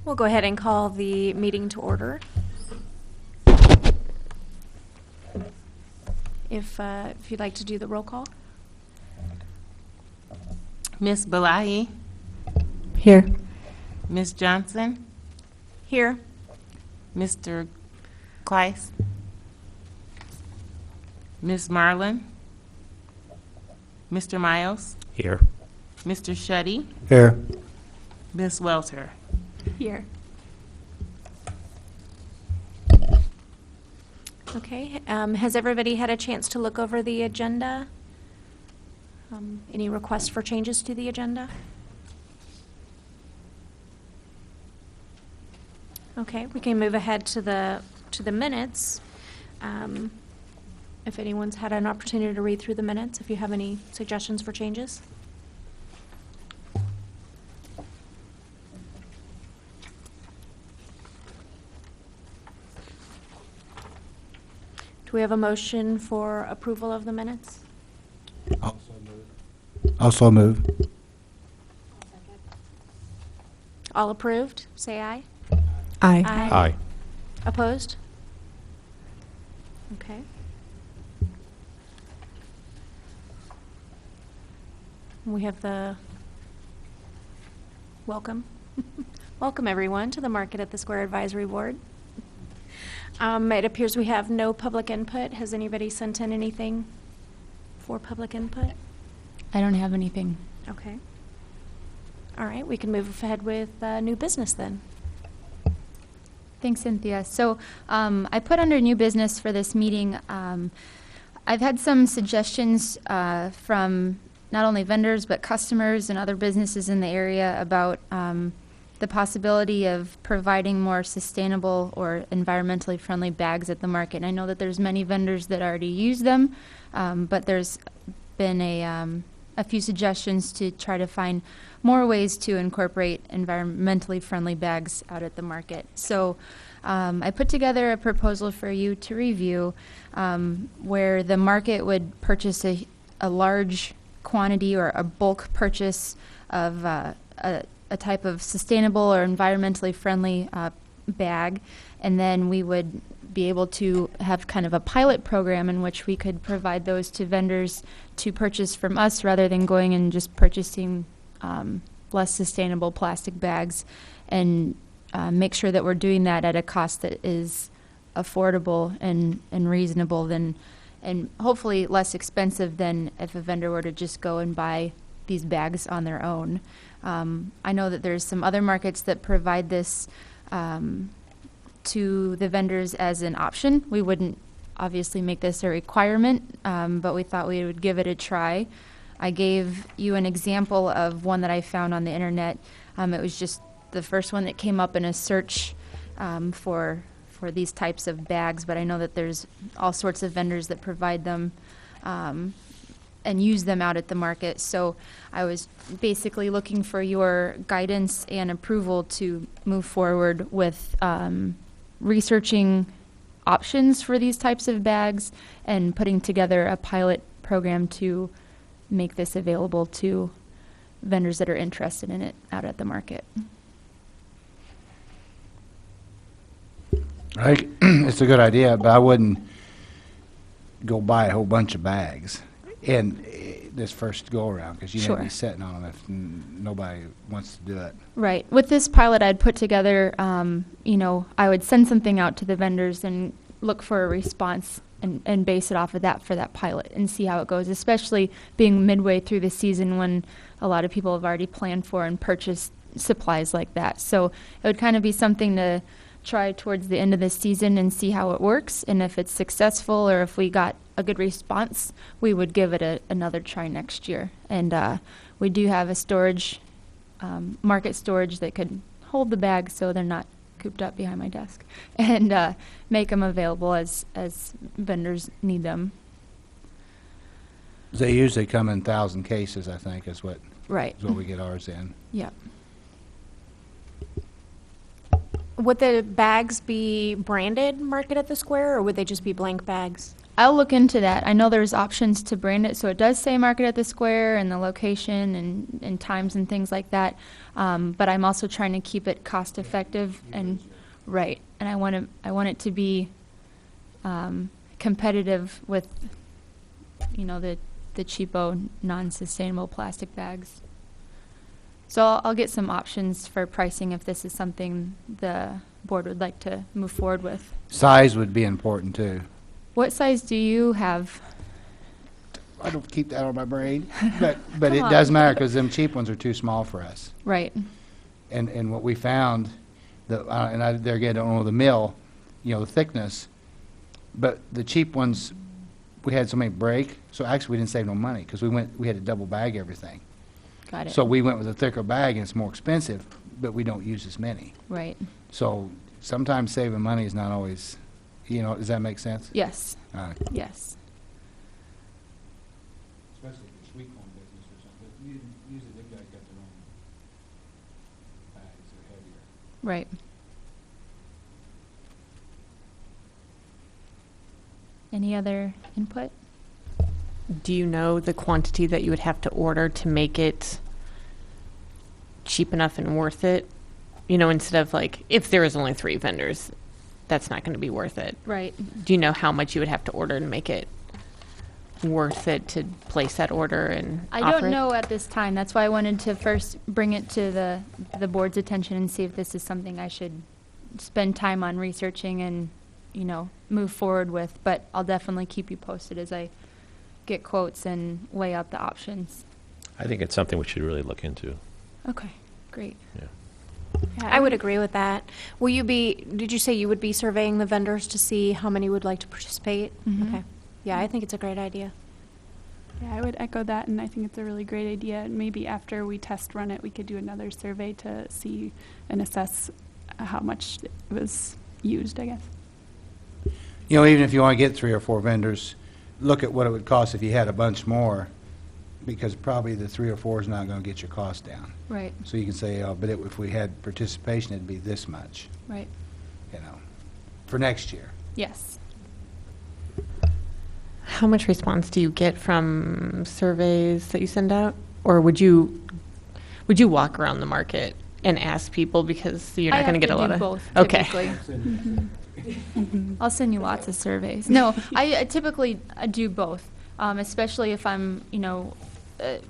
We'll go ahead and call the meeting to order. If you'd like to do the roll call. Ms. Balahi, Here. Ms. Johnson, Here. Mr. Kleiss, Ms. Marlin, Mr. Miles, Here. Mr. Shuddy, Here. Ms. Welter. Here. Okay, has everybody had a chance to look over the agenda? Any requests for changes to the agenda? Okay, we can move ahead to the minutes. If anyone's had an opportunity to read through the minutes, if you have any suggestions for changes. Do we have a motion for approval of the minutes? Also move. All approved, say aye. Aye. Aye. Opposed? Okay. We have the welcome. Welcome, everyone, to the Market at the Square Advisory Board. It appears we have no public input. Has anybody sent in anything for public input? I don't have anything. Okay. All right, we can move ahead with new business then. Thanks, Cynthia. So I put under new business for this meeting. I've had some suggestions from not only vendors but customers and other businesses in the area about the possibility of providing more sustainable or environmentally friendly bags at the market. And I know that there's many vendors that already use them, but there's been a few suggestions to try to find more ways to incorporate environmentally friendly bags out at the market. So I put together a proposal for you to review where the market would purchase a large quantity or a bulk purchase of a type of sustainable or environmentally friendly bag, and then we would be able to have kind of a pilot program in which we could provide those to vendors to purchase from us rather than going and just purchasing less sustainable plastic bags, and make sure that we're doing that at a cost that is affordable and reasonable and hopefully less expensive than if a vendor were to just go and buy these bags on their own. I know that there's some other markets that provide this to the vendors as an option. We wouldn't obviously make this a requirement, but we thought we would give it a try. I gave you an example of one that I found on the internet. It was just the first one that came up in a search for these types of bags, but I know that there's all sorts of vendors that provide them and use them out at the market. So I was basically looking for your guidance and approval to move forward with researching options for these types of bags and putting together a pilot program to make this available to vendors that are interested in it out at the market. I think it's a good idea, but I wouldn't go buy a whole bunch of bags in this first go around, because you may Sure. be sitting on them if nobody wants to do it. Right. With this pilot I'd put together, I would send something out to the vendors and look for a response and base it off of that for that pilot and see how it goes, especially being midway through the season when a lot of people have already planned for and purchased supplies like that. So it would kind of be something to try towards the end of the season and see how it works, and if it's successful or if we got a good response, we would give it another try next year. And we do have a storage, market storage that could hold the bags so they're not cooped up behind my desk, and make them available as vendors need them. They usually come in 1,000 cases, I think, is what Right. we get ours in. Yeah. Would the bags be branded Market at the Square, or would they just be blank bags? I'll look into that. I know there's options to brand it, so it does say Market at the Square and the location and times and things like that. But I'm also trying to keep it cost effective and right. And I want it to be competitive with, you know, the cheapo, non-sustainable plastic bags. So I'll get some options for pricing if this is something the board would like to move forward with. Size would be important, too. What size do you have? I don't keep that on my brain, but Come it on. does matter, because them cheap ones are too small for us. Right. And what we found, there again, I don't know the mill, you know, the thickness, but the cheap ones, we had so many break, so actually we didn't save no money, because we had to double bag everything. Got it. So we went with a thicker bag, and it's more expensive, but we don't use as many. Right. So sometimes saving money is not always, you know, does that make sense? Yes. Especially Yes. if it's sweet corn business or something, usually the guys got their own bags, they're heavier. Right. Any other input? Do you know the quantity that you would have to order to make it cheap enough and worth it? You know, instead of like, if there is only 3 vendors, that's not going to be worth it. Right. Do you know how much you would have to order to make it worth it to place that order and I offer don't it? know at this time. That's why I wanted to first bring it to the board's attention and see if this is something I should spend time on researching and, you know, move forward with. But I'll definitely keep you posted as I get quotes and weigh out the options. I think it's something we should really look into. Okay, great. Yeah. Yeah, I would agree with that. Did you say you would be surveying the vendors to see how many would like to participate? Mhm. Okay. Yeah, I think it's a great idea. Yeah, I would echo that, and I think it's a really great idea. And maybe after we test run it, we could do another survey to see and assess how much it was used, I guess. You know, even if you want to get 3 or 4 vendors, look at what it would cost if you had a bunch more, because probably the 3 or 4 is not going to get your cost down. Right, So you can say, oh, but if we had participation, it'd be this much, right. you know, for next year. Yes. How much response do you get from surveys that you send out? Or would you walk around the market and ask people, because you're not going to get a lot of... both, Okay. typically. I'll send you lots of surveys. No, I typically do both, especially if I'm, you know,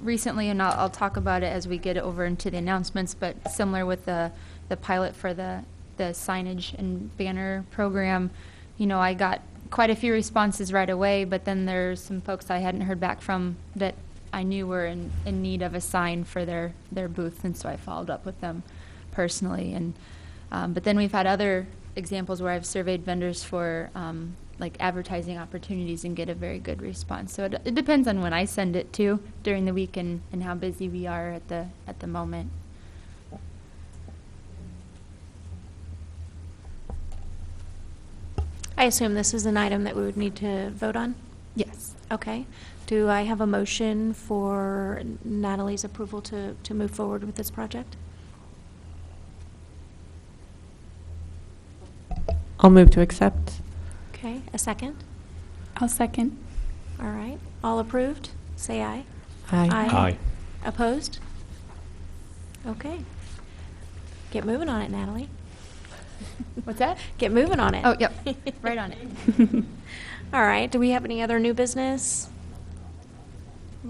recently, and I'll talk about it as we get over into the announcements, but similar with the pilot for the signage and banner program, you know, I got quite a few responses right away, but then there's some folks I hadn't heard back from that I knew were in need of a sign for their booth, and so I followed up with them personally. And but then we've had other examples where I've surveyed vendors for like advertising opportunities and get a very good response. So it depends on when I send it to during the week and how busy we are at the moment. I assume this is an item that we would need to vote on? Yes. Okay. Do I have a motion for Natalie's approval to move forward with this project? I'll move to accept. Okay, a second? I'll second. All right. All approved? Say aye. Aye. Aye. Opposed? Okay. Get moving on it, Natalie. What's that? Get moving on it. Oh, yep, right on it. All right. Do we have any other new business?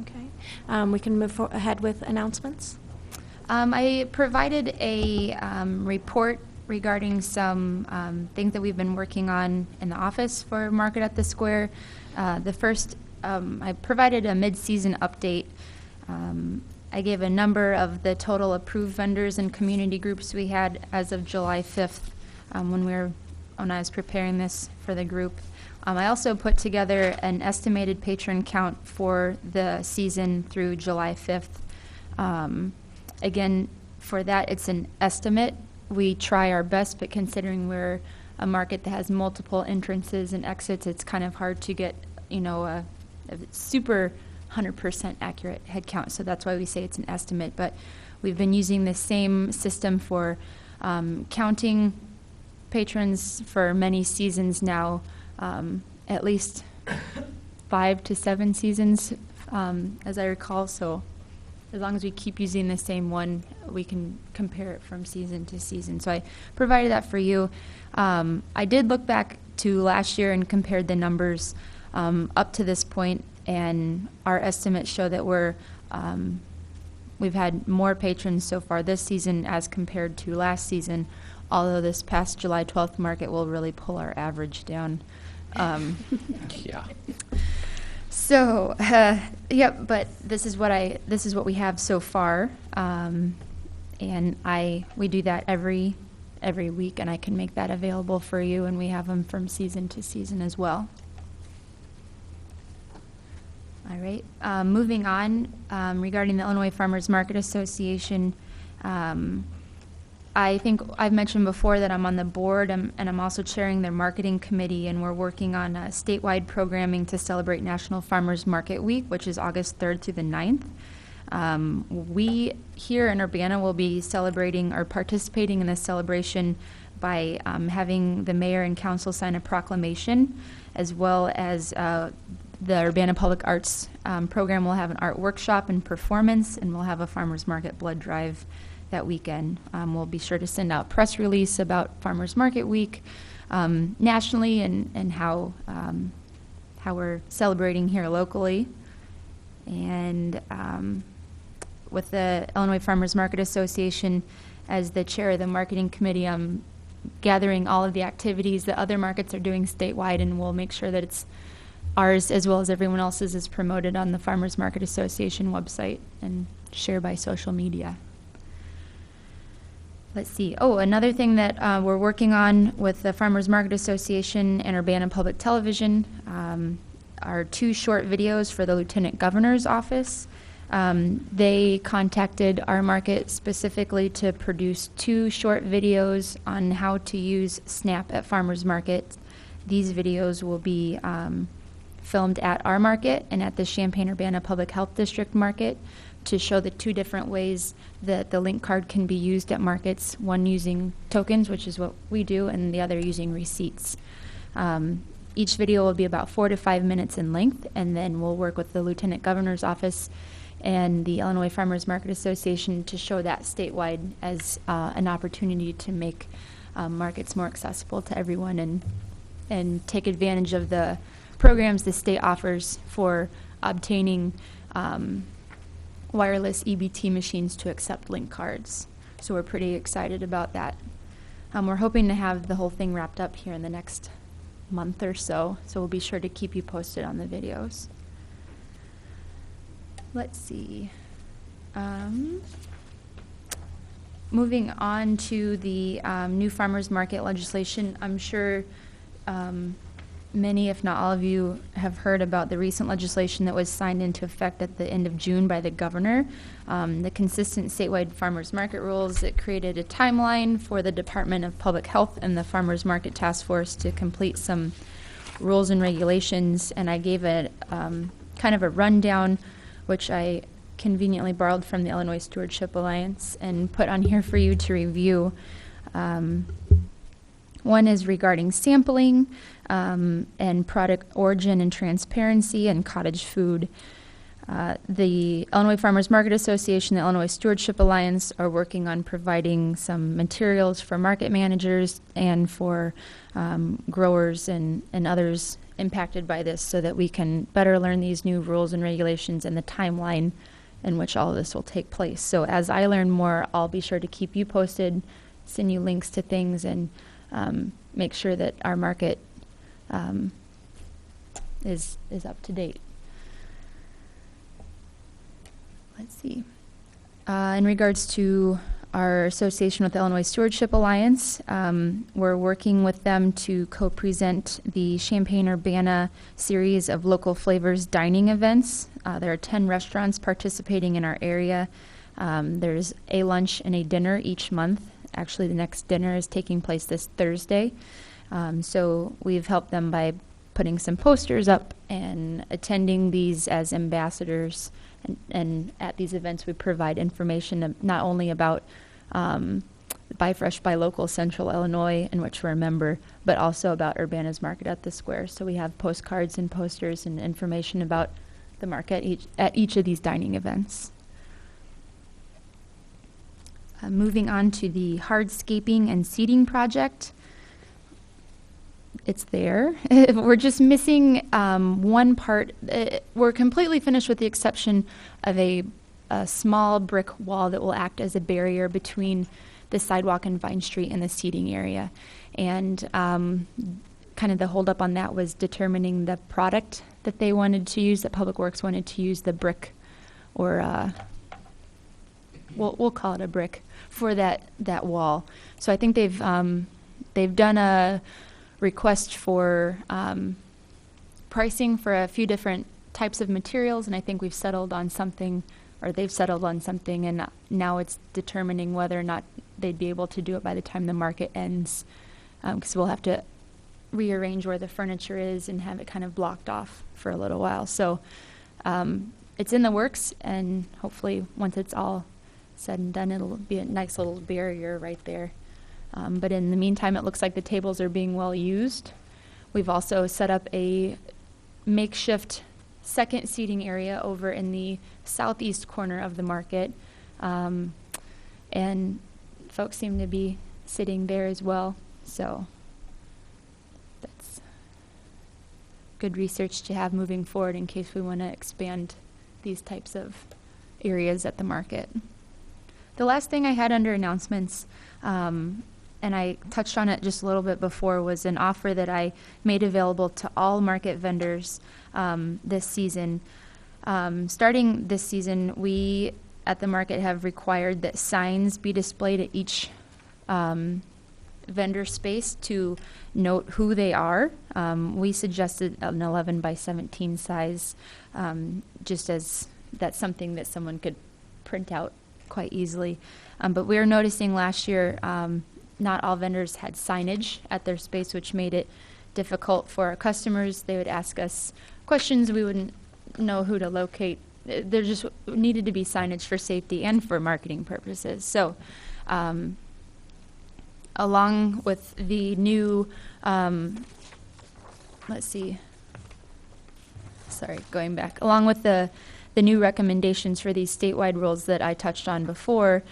Okay. We can move ahead with announcements. I provided a report regarding some things that we've been working on in the office for Market at the Square. The first, I provided a mid-season update. I gave a number of the total approved vendors and community groups we had as of July 5th when I was preparing this for the group. I also put together an estimated patron count for the season through July 5th. Again, for that, it's an estimate. We try our best, but considering we're a market that has multiple entrances and exits, it's kind of hard to get, you know, a super 100% accurate head count. So that's why we say it's an estimate. But we've been using the same system for counting patrons for many seasons now, at least 5 to 7 seasons, as I recall. So as long as we keep using the same one, we can compare it from season to season. So I provided that for you. I did look back to last year and compared the numbers up to this point, and our estimates show that we've had more patrons so far this season as compared to last season, although this past July 12th market will really pull our average down. Yeah. So, yep, but this is what we have so far, and we do that every week, and I can make that available for you, and we have them from season to season as well. All right, moving on, regarding the Illinois Farmers Market Association, I think I've mentioned before that I'm on the board, and I'm also chairing their marketing committee, and we're working on statewide programming to celebrate National Farmers Market Week, which is August 3rd through the 9th. We here in Urbana will be celebrating or participating in this celebration by having the mayor and council sign a proclamation, as well as the Urbana Public Arts program will have an art workshop and performance, and we'll have a farmers market blood drive that weekend. We'll be sure to send out press release about Farmers Market Week nationally, and how we're celebrating here locally. And with the Illinois Farmers Market Association, as the chair of the marketing committee, I'm gathering all of the activities that other markets are doing statewide, and we'll make sure that it's ours as well as everyone else's is promoted on the Farmers Market Association website and shared by social media. Let's see. Oh, another thing that we're working on with the Farmers Market Association and Urbana Public Television are 2 short videos for the Lieutenant Governor's office. They contacted our market specifically to produce 2 short videos on how to use SNAP at farmers markets. These videos will be filmed at our market and at the Champaign-Urbana Public Health District market to show the 2 different ways that the link card can be used at markets, one using tokens, which is what we do, and the other using receipts. Each video will be about 4 to 5 minutes in length, and then we'll work with the Lieutenant Governor's office and the Illinois Farmers Market Association to show that statewide as an opportunity to make markets more accessible to everyone, and take advantage of the programs the state offers for obtaining wireless EBT machines to accept link cards. So we're pretty excited about that. We're hoping to have the whole thing wrapped up here in the next month or so, so we'll be sure to keep you posted on the videos. Let's see. Moving on to the new farmers market legislation, I'm sure many, if not all of you, have heard about the recent legislation that was signed into effect at the end of June by the governor. The consistent statewide farmers market rules that created a timeline for the Department of Public Health and the Farmers Market Task Force to complete some rules and regulations, and I gave a kind of a rundown, which I conveniently borrowed from the Illinois Stewardship Alliance and put on here for you to review. One is regarding sampling and product origin and transparency and cottage food. The Illinois Farmers Market Association, the Illinois Stewardship Alliance are working on providing some materials for market managers and for growers and others impacted by this, so that we can better learn these new rules and regulations and the timeline in which all of this will take place. So as I learn more, I'll be sure to keep you posted, send you links to things, and make sure that our market is up to date. Let's see. In regards to our association with the Illinois Stewardship Alliance, we're working with them to co-present the Champaign-Urbana series of local flavors dining events. There are 10 restaurants participating in our area. There's a lunch and a dinner each month. Actually, the next dinner is taking place this Thursday. So we've helped them by putting some posters up and attending these as ambassadors. And at these events, we provide information not only about the Buy Fresh, Buy Local Central Illinois, in which we're a member, but also about Urbana's Market at the Square. So we have postcards and posters and information about the market at each of these dining events. Moving on to the hardscaping and seating project. It's there. We're just missing one part. We're completely finished with the exception of a small brick wall that will act as a barrier between the sidewalk and Vine Street and the seating area. And kind of the holdup on that was determining the product that they wanted to use, that Public Works wanted to use the brick, or we'll call it a brick, for that wall. So I think they've done a request for pricing for a few different types of materials, and I think we've settled on something, or they've settled on something, and now it's determining whether or not they'd be able to do it by the time the market ends, because we'll have to rearrange where the furniture is and have it kind of blocked off for a little while. So it's in the works, and hopefully once it's all said and done, it'll be a nice little barrier right there. But in the meantime, it looks like the tables are being well used. We've also set up a makeshift second seating area over in the southeast corner of the market. And folks seem to be sitting there as well. So that's good research to have moving forward in case we want to expand these types of areas at the market. The last thing I had under announcements, and I touched on it just a little bit before, was an offer that I made available to all market vendors this season. Starting this season, we at the market have required that signs be displayed at each vendor space to note who they are. We suggested an 11 by 17 size, just as that's something that someone could print out quite easily. But we were noticing last year not all vendors had signage at their space, which made it difficult for our customers. They would ask us questions, we wouldn't know who to locate. There just needed to be signage for safety and for marketing purposes. So along with the new, along with the new recommendations for these statewide rules that I touched on before,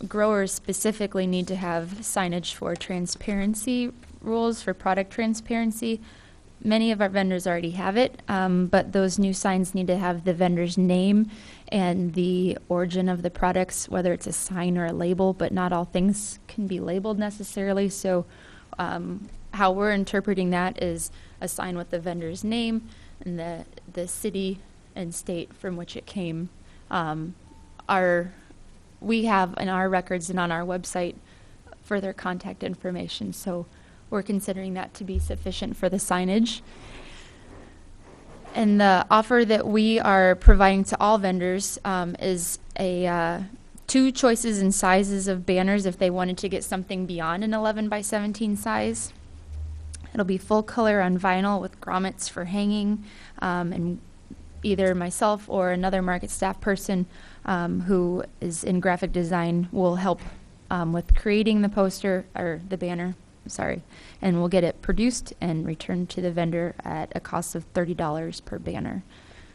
growers specifically need to have signage for transparency rules, for product transparency. Many of our vendors already have it, but those new signs need to have the vendor's name and the origin of the products, whether it's a sign or a label, but not all things can be labeled necessarily. So how we're interpreting that is a sign with the vendor's name and the city and state from which it came. We have in our records and on our website further contact information, so we're considering that to be sufficient for the signage. And the offer that we are providing to all vendors is two choices in sizes of banners if they wanted to get something beyond an 11 by 17 size. It'll be full color on vinyl with grommets for hanging, and either myself or another market staff person who is in graphic design will help with creating the poster or the banner, and we'll get it produced and returned to the vendor at a cost of $30 per banner.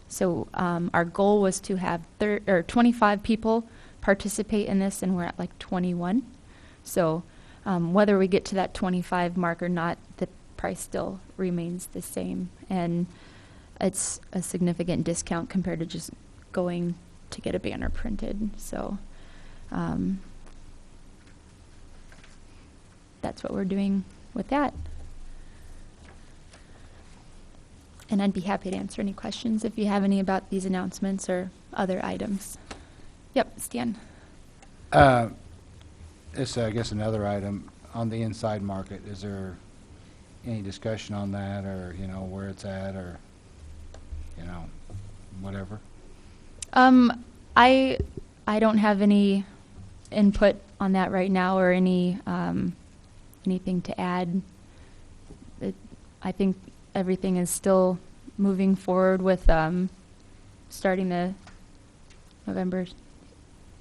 So our goal was to have 25 people participate in this, and we're at like 21. So whether we get to that 25 mark or not, the price still remains the same, and it's a significant discount compared to just going to get a banner printed. So that's what we're doing with that. And I'd be happy to answer any questions if you have any about these announcements or other items. Yep, Stan. It's, I guess, another item on the inside market. Is there any discussion on that, or, where it's at, or, whatever? I don't have any input on that right now, or any anything to add. I think everything is still moving forward with starting the November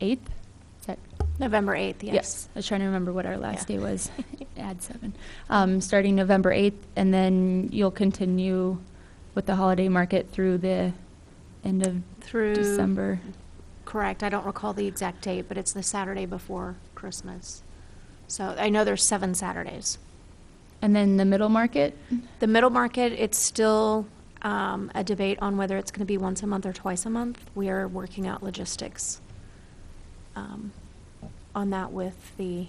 8th. Is that November 8th, yes. Yes, I was trying to remember what our last Yeah. day was. Add 7. Starting November 8th, and then you'll continue with the holiday market through the end of Through, December. correct, I don't recall the exact date, but it's the Saturday before Christmas. So I know there's 7 Saturdays. And then the middle market? The middle market, it's still a debate on whether it's going to be once a month or twice a month. We are working out logistics on that with the,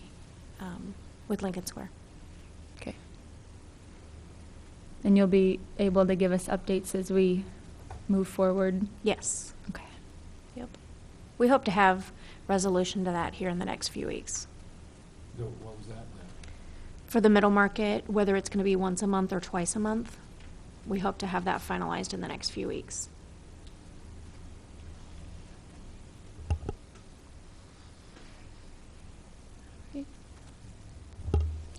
with Lincoln Square. Okay. And you'll be able to give us updates as we move forward? Yes. Okay. Yep. We hope to have resolution to that here in the next few weeks. What was that? For the middle market, whether it's going to be once a month or twice a month, we hope to have that finalized in the next few weeks.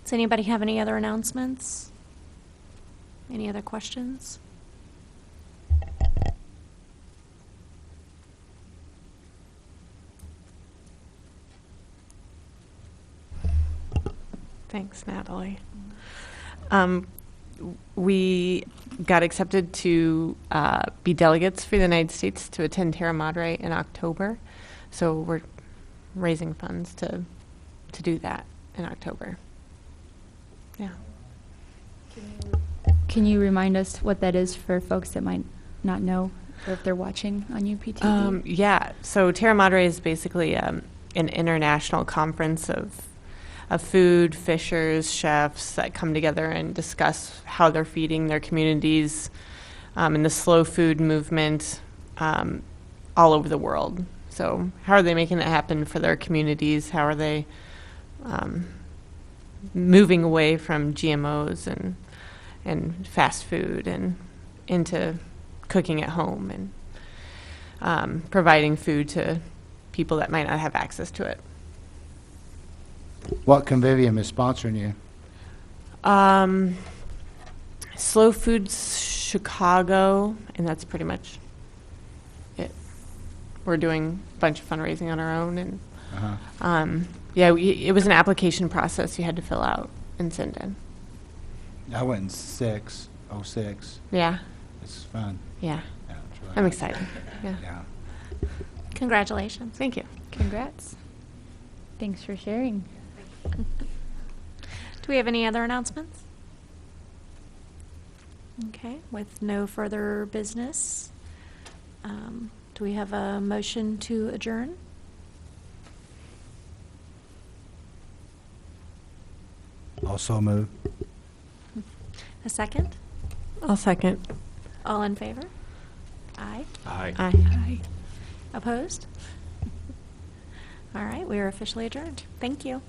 Does anybody have any other announcements? Any other questions? Thanks, Natalie. We got accepted to be delegates for the United States to attend Terra Madre in October. So we're raising funds to do that in October. Yeah. Can you remind us what that is for folks that might not know, or if they're watching on UPTV? Yeah, so Terra Madre is basically an international conference of food, fishers, chefs that come together and discuss how they're feeding their communities in the slow food movement all over the world. So how are they making it happen for their communities? How are they moving away from GMOs and fast food and into cooking at home and providing food to people that might not have access to it? What convivium is sponsoring you? Slow Foods Chicago, and that's pretty much it. We're doing a bunch of fundraising on our own, and Uh-huh. it was an application process you had to fill out and send in. I went in 06. Yeah, It's fun. yeah. Yeah, it's really I'm nice. excited. Yeah. Yeah. Congratulations. Thank you. Congrats. Thanks for sharing. Do we have any other announcements? Okay, with no further business, do we have a motion to adjourn? Also move. A second? I'll second. All in favor? Aye. Aye. Opposed? All right, we are officially adjourned. Thank you.